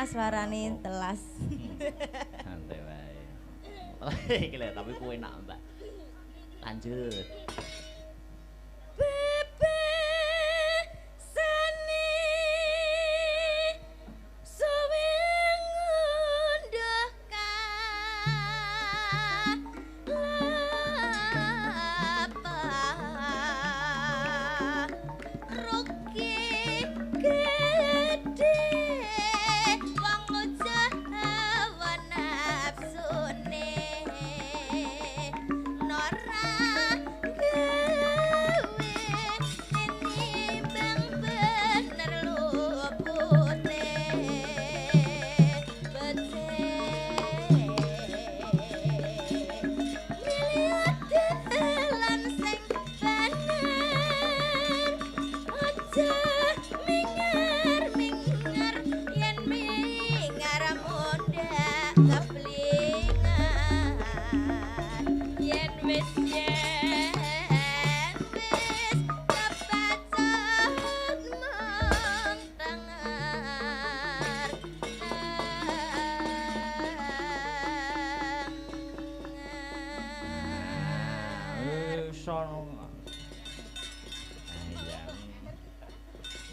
suarane telas. Santai wae. Iki lho tapi kuwi enak, Mbak. Lanjut. Bebe sani suwi ngunduh lapa rugi gede wong jawa nafsune nora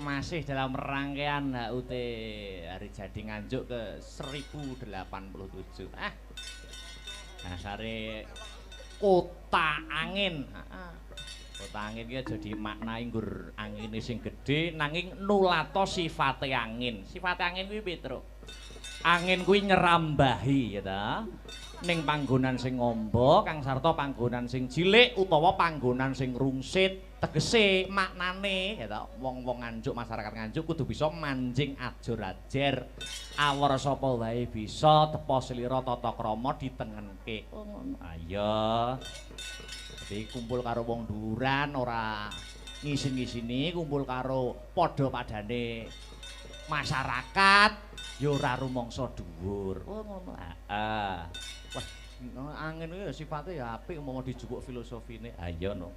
Masih dalam rangkaian HUT Hari Jadi Nganjuk ke 1087. Dasare kota angin. Kota angin iki jadi maknai nggur angine sing gedhe nanging nulato sifate angin. Sifate angin kuwi piye, Truk? Angin kuwi nyerambahi ya ta. Ning panggonan sing ngombo kang sarta panggonan sing cilik utawa panggonan sing rungsit. Tegese maknane ya ta wong-wong Nganjuk masyarakat Nganjuk kudu bisa manjing ajur-ajer awor sapa wae bisa tepa slira tata krama ditengenke. Oh ngono. Ayo. Dadi kumpul karo wong duran ora ngisin-ngisini kumpul karo padha-padane masyarakat ya ora rumangsa dhuwur. Oh ngono. Heeh. Wah, angin iki sifate ya apik umpama dijupuk filosofine. Ayo no.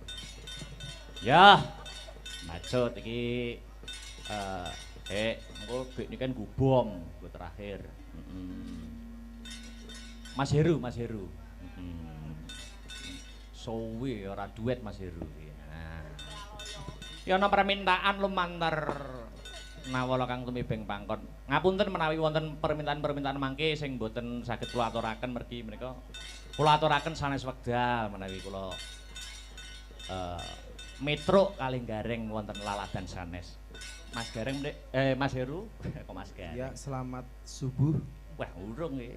Ya, maksud iki engko bek ini kan gubom gue terakhir. Mas Heru. Sowe ora duet Mas Heru. Ya ana permintaan lumantar nawala Kang Tumibeng Pangkon. Ngapunten menawi wonten permintaan-permintaan mangke sing boten saged kula aturaken mergi menika kula aturaken sanes wekdal menawi kula Metro Kalinggareng wonten laladan sanes. Mas Gareng Mas Heru kok Mas Gareng. Ya, selamat subuh. Wah, urung nggih.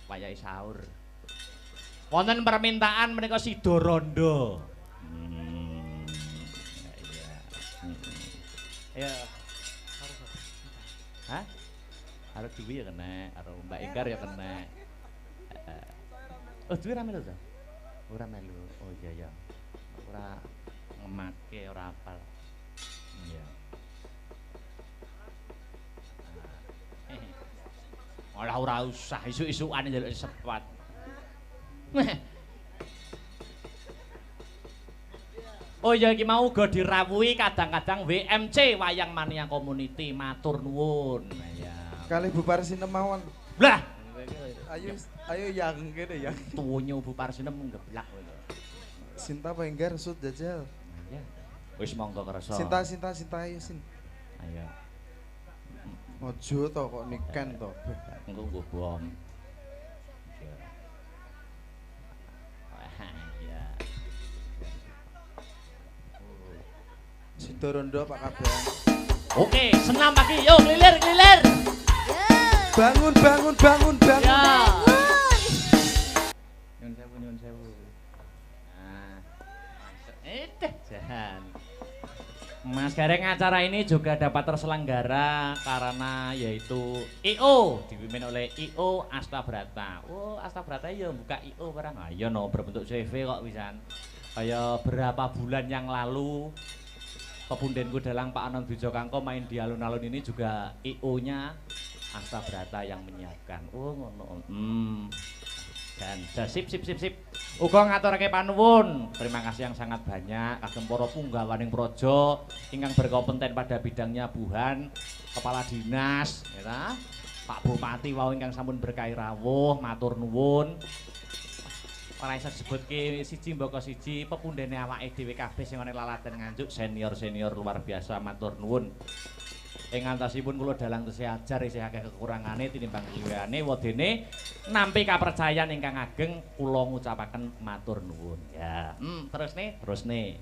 Wayahe sahur. Wonten permintaan menika Sidorondo. Ya. Hah? Arep Dewi ya kena, arep Mbak Enggar ya kena. Oh, Dewi ra melu ta? Ora melu. Oh iya ya. Ora ngemake ora apal. Iya. Ora usah isuk-isukan njaluk sepat. Oh ya iki mau uga dirawuhi kadang-kadang WMC Wayang Mania Community matur nuwun. Ya. Kali Bu Parsinem mawon. Lah, Ayo yang kene yang. Tuwunyo Bu Parsinem ngeblak kowe. Sinta Penggar sud jajal. Ya. Wis monggo kersa. Sinta ayo sin. Ayo. Ojo to kok niken to. Engko nggo bom. Ya. Sidorondo Pak Kaban. Oke, senam pagi. Yo kelilir. Bangun. Ya. Nyun sewu. Nah. Jahan. Mas Gareng, acara ini juga dapat terselenggara karena yaitu IO dipimpin oleh IO Astabrata. Oh, Astabrata ya buka IO barang. Ayo no berbentuk CV kok pisan. Kayak berapa bulan yang lalu Pepundenku Dalang Pak Anon Bijokangko main di alun-alun ini juga IO-nya Astabrata yang menyiapkan. Oh ngono. Dan sip. Uga ngaturake panuwun. Terima kasih yang sangat banyak kagem para punggawaning praja ingkang berkompeten pada bidangnya buhan, kepala dinas, ya ta? Pak Bupati wau ingkang sampun berkahi rawuh, matur nuwun. Ora iso disebutke siji mbaka siji pepundhene awake dhewe kabeh sing ana lalaten Nganjuk senior-senior luar biasa matur nuwun. Ing antasipun kula dalang tesih ajar isih akeh kekurangane tinimbang liyane wadene nampi kapercayan ingkang ageng kula ngucapaken matur nuwun. Ya, terus nih.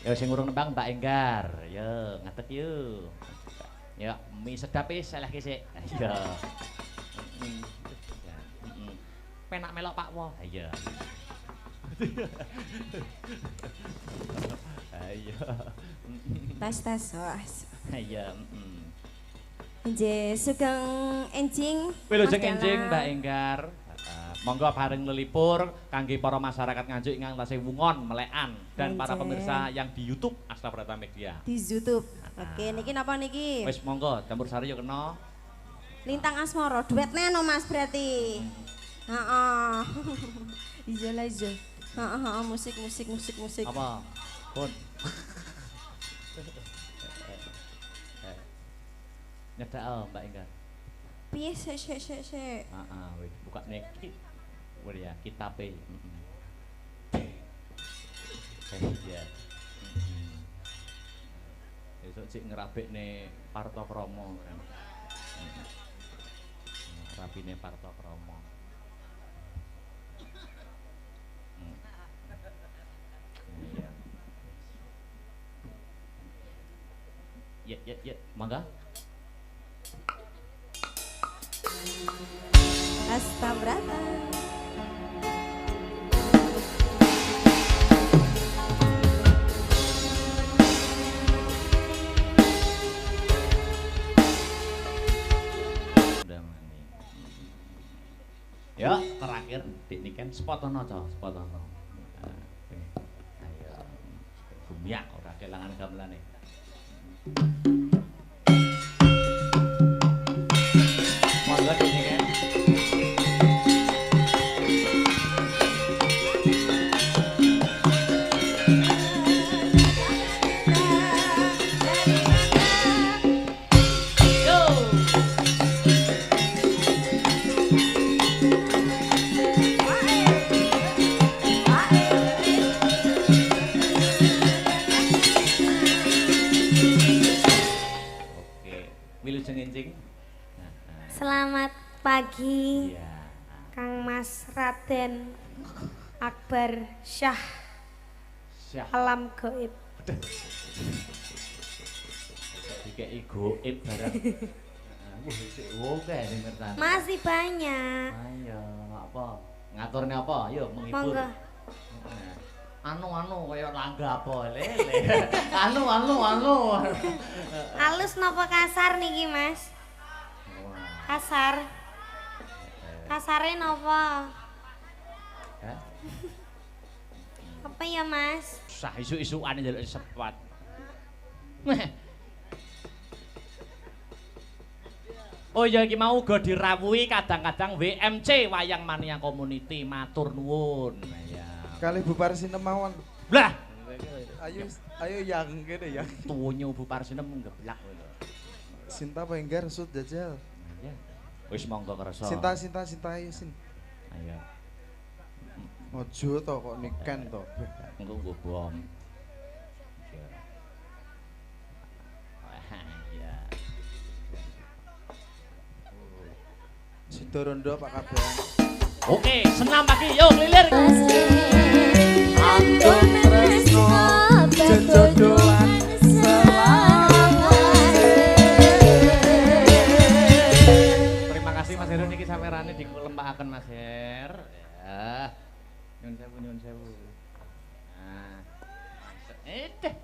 Ya sing urung nembang Mbak Enggar. Ya, ngadeg yuk. Ya, mie sedap wis selehke sik. Ya. Penak melok Pak Wo. Iya. Ayo. Tas. Iya, Nggih, sugeng enjing. Wilujeng enjing Mbak Enggar. Monggo bareng lelipur kangge para masyarakat Nganjuk ingkang tasih wungon melekan dan para pemirsa yang di YouTube Astabrata Media. Di YouTube. Oke, niki napa niki? Wis monggo campur sari yo kena. Lintang Asmara, duet neno Mas berarti. Heeh. Iya lah iya. Heeh, musik. Apa? Pun. Nyedak Mbak Enggar. Piye sik. Heeh, wis buka neki. Wis ya, kitabe. Iya. Esuk cik ngerabekne Partokromo kan. Rapine Partokromo. Iya. Ya, mangga. Astabrata. Ya, terakhir dik niken spotono to, spotono. Ayo. Bumiak ora kelangan gamelane. Monggo dik niken. Selamat pagi, Iya. Kang Mas Raden Akbar Syah Syah. Alam Gaib. Dikei goib barang. Wah, sik oke ning ngertane. Masih banyak. Ayo, apa? Ngaturne apa? Yo menghibur. Monggo. Anu kaya langga apa lele. Anu. Halus napa kasar niki, Mas? Kasar. Kasare napa? Hah? Apa ya, Mas? Susah isu-isukan njaluk sepat. Oh ya iki mau uga dirawuhi kadang-kadang WMC Wayang Mania Community matur nuwun. Ya. Kali bubar sinemawon. Lah, Ayo yang kene yang. tuwunyu Bu Parsinem ngeblak ngono. Sinta apa Enggar sud jajal. Ya. Wis monggo kersa. Sinta ayo sin. Ayo. Ojo to kok niken to. Engko nggo bom. Ya. Sidorondo Pak Kabehan. Oke, senam pagi yuk lilir. Antun tresno jejodohan Terima kasih Mas Heru niki samerane dikelempakaken Mas Her. Ya. Nyun sewu. Nah.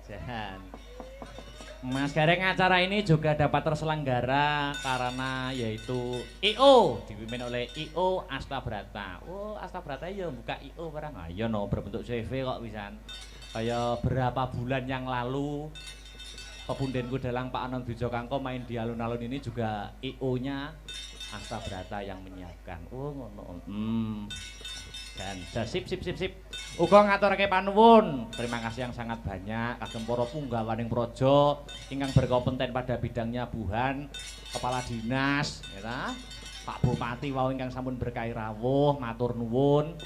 Jahan. Mas Gareng, acara ini juga dapat terselenggara karena yaitu IO dipimpin oleh IO Astabrata. Oh, Astabrata ya buka IO barang. Ah, iya no berbentuk CV kok pisan. Kayak berapa bulan yang lalu pepundenku dalang Pak Anon Bijokangko main di alun-alun ini juga IO-nya Astabrata yang menyiapkan. Oh, ngono. Ganja sip. Uga ngaturake panuwun. Terima kasih yang sangat banyak kagem para punggawaning praja ingkang berkompeten pada bidangnya buhan, kepala dinas, ya ta? Pak Bupati wau ingkang sampun berkahi rawuh, matur nuwun.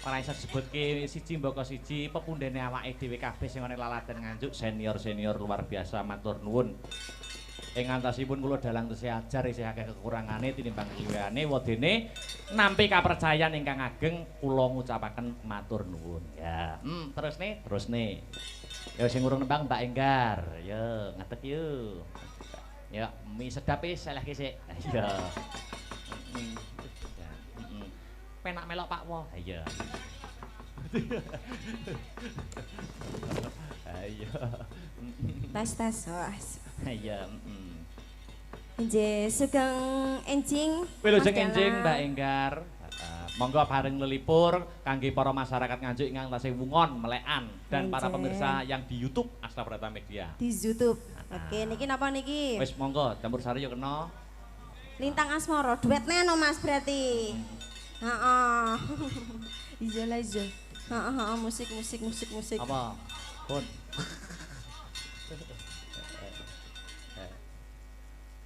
Ora iso disebutke siji mbaka siji pepundhene awake dhewe kabeh sing ana lalaten Nganjuk senior luar biasa matur nuwun. Ing antasipun kula dalang tesih ajar isih akeh kekurangane tinimbang kliwehane wadene nampi kapercayan ingkang ageng kula ngucapaken matur nuwun. Ya, terus nih. Ya sing urung nembang Mbak Enggar. Ya, ngadeg yo. Ya, mie sedap wis selehke sik. Ya. Penak melok Pak Wo. Iya. Ayo. Tes. Iya, Nggih, sugeng enjing. Wilujeng enjing Mbak Enggar. Monggo bareng lelipur kangge para masyarakat Nganjuk ingkang tasih wungon melekan dan para pemirsa yang di YouTube Asta Prata Media. Di YouTube. Oke, niki napa niki? Wis monggo campur sari yo kena. Lintang Asmara, duetnya no Mas berarti. Heeh. Iya. Heeh, musik. Apa? Pun.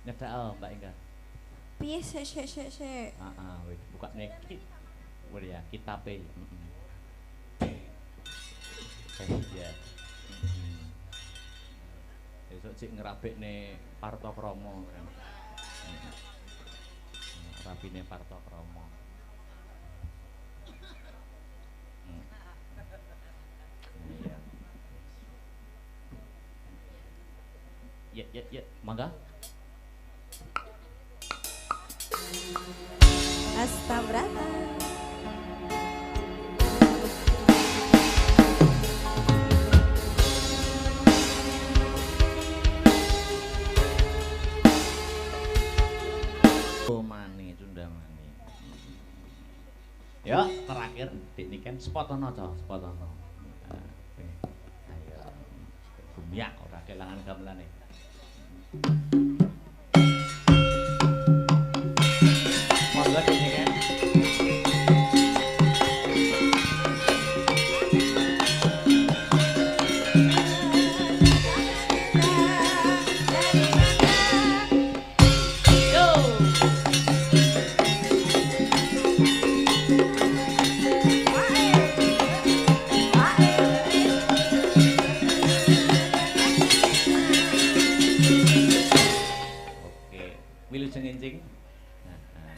Nyedak Mbak Enggar. Piye sik. Heeh, wis buka neki. Wis ya, kitabe. Iya. Besok cik ngerabekne Parto Kromo kan. Rapine Parto Kromo. Iya. Ya, mangga. Asta Brata. Mani, Sunda Mani. Ya, terakhir dik niken spotono to, spotono. Ayo. Gumyak ora kelangan gamelane. Monggo dik niken.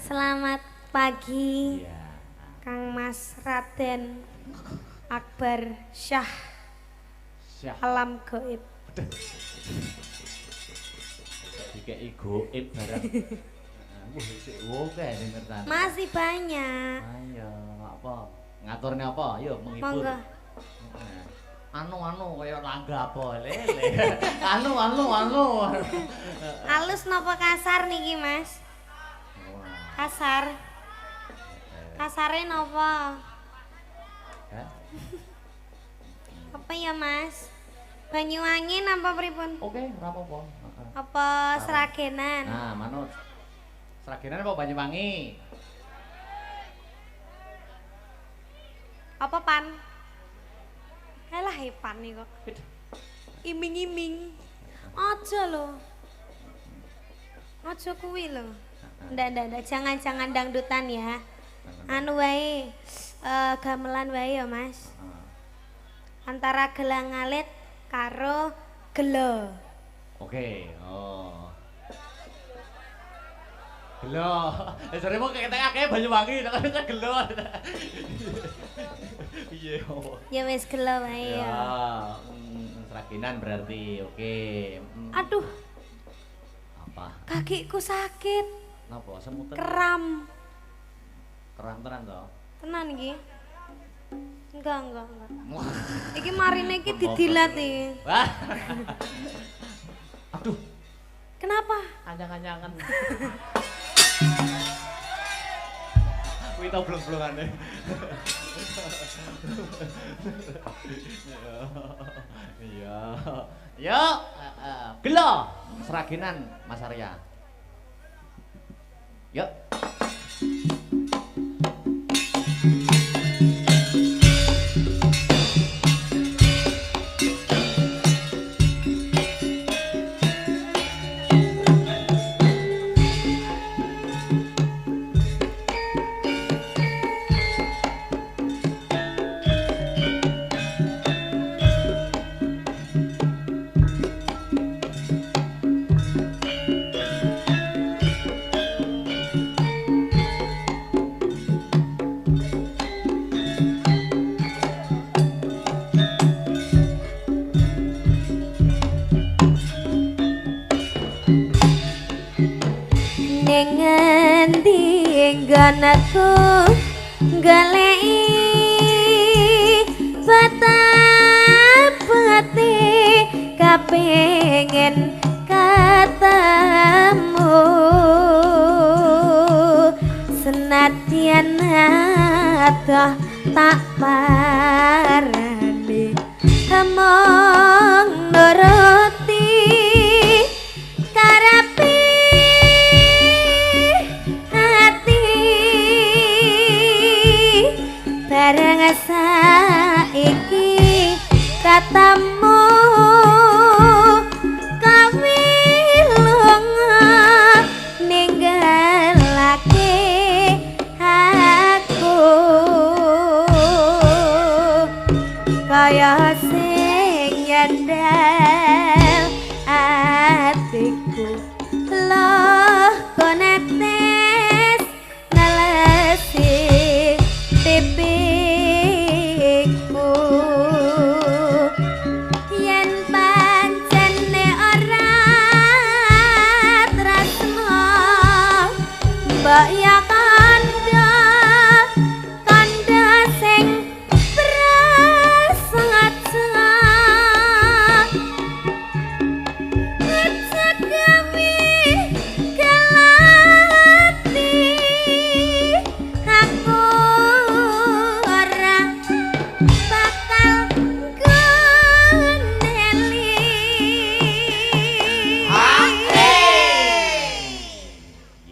Selamat pagi, Iya. Kang Mas Raden Akbar Syah Syah. Alam Gaib. Dikei goib barang. Wah, sik oke denger ta. Masih banyak. Ayo, apa? Ngaturne apa? Ayo menghibur. Monggo. Anu kaya langga apa lele. Anu. Halus napa kasar niki, Mas? Kasar. Kasare napa? Hah? Apa ya, Mas? Banyuwangi napa pripun? Oke, ora apa-apa. Apa Sragenan? Nah, manut. Sragenan apa Banyuwangi? Apa pan? Alah pan nih kok. Iming-iming. Aja lho. Aja kuwi lho. Ndak, jangan dangdutan ya. Anu wae, gamelan wae ya, Mas. Antara gelang alit karo gelo. Oke, oh. Gelo. Jare mau ketek akeh Banyuwangi, nek gelo. Iya. Ya wis gelo wae ya. Ya, Sragenan berarti. Oke. Aduh, Apa? kakiku sakit. Napa semutan? Kram. Keram tenan to? Tenan iki. Enggak. Iki marine iki didilat iki. Wah. Aduh, Kenapa? anjang-anjangan. Kuwi to blong-blongane. Iya. Yo, gelo Sragenan Mas Arya. Yuk. Anakku galei betapati kapengen ketemu senadyan adoh tak parani among nuruti karepe bareng saiki katamu kawilunga ninggalake aku kaya sing nyandal atiku loh konekte